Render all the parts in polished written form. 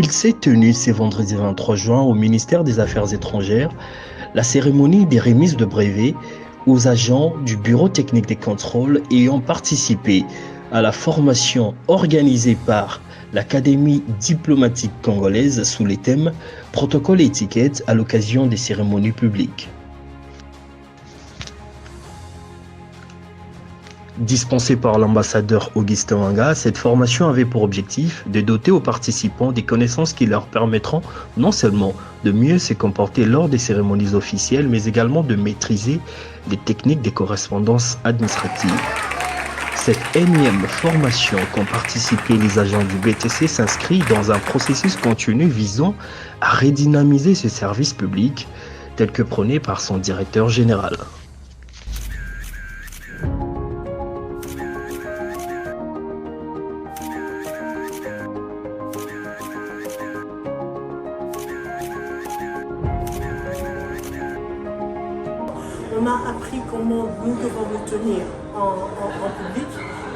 Il s'est tenu ce vendredi 23 juin au ministère des Affaires étrangères la cérémonie des remises de brevets aux agents du Bureau technique des contrôles ayant participé à la formation organisée par l'Académie diplomatique congolaise sous les thèmes protocole et étiquette à l'occasion des cérémonies publiques. Dispensée par l'ambassadeur Augustin Wanga, cette formation avait pour objectif de doter aux participants des connaissances qui leur permettront non seulement de mieux se comporter lors des cérémonies officielles, mais également de maîtriser les techniques des correspondances administratives. Cette énième formation qu'ont participé les agents du BTC s'inscrit dans un processus continu visant à redynamiser ce service public tel que prôné par son directeur général. On a appris comment nous devons nous tenir en public,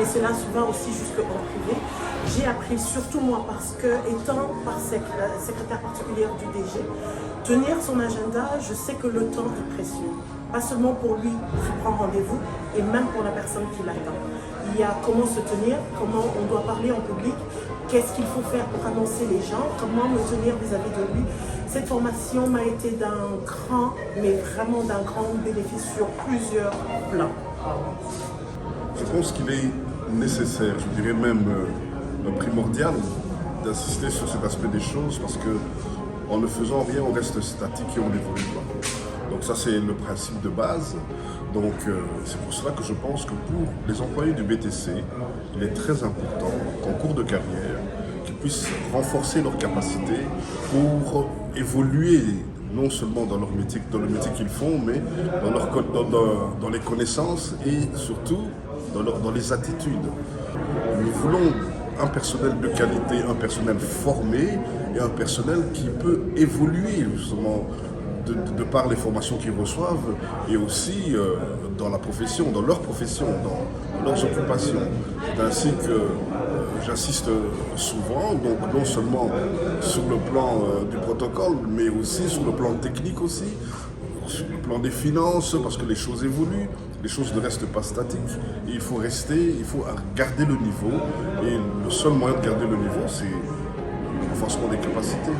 et cela souvent aussi jusqu'en privé. J'ai appris surtout moi parce que, étant secrétaire particulière du DG, tenir son agenda, je sais que le temps est précieux. Pas seulement pour lui qui prend rendez-vous, et même pour la personne qui l'attend. Il y a comment se tenir, comment on doit parler en public, qu'est-ce qu'il faut faire pour annoncer les gens, comment me tenir vis-à-vis de lui. Cette formation m'a été d'un grand, mais vraiment d'un grand bénéfice sur plusieurs plans. Je pense qu'il est nécessaire, je dirais même primordial, d'insister sur cet aspect des choses parce que en ne faisant rien, on reste statique et on n'évolue pas. Donc ça, c'est le principe de base. Donc c'est pour cela que je pense que pour les employés du BTC, il est très important qu'en cours de carrière, qu'ils puissent renforcer leurs capacités pour évoluer non seulement dans leur métier, dans le métier qu'ils font, mais dans les connaissances et surtout dans les attitudes. Nous voulons un personnel de qualité, un personnel formé et un personnel qui peut évoluer justement de par les formations qu'ils reçoivent et aussi dans la profession, dans leur profession, dans leurs occupations. C'est ainsi que j'insiste souvent, donc non seulement sur le plan du protocole, mais aussi sur le plan technique aussi, sur le plan des finances, parce que les choses évoluent, les choses ne restent pas statiques. Et il faut garder le niveau. Et le seul moyen de garder le niveau, c'est le renforcement des capacités.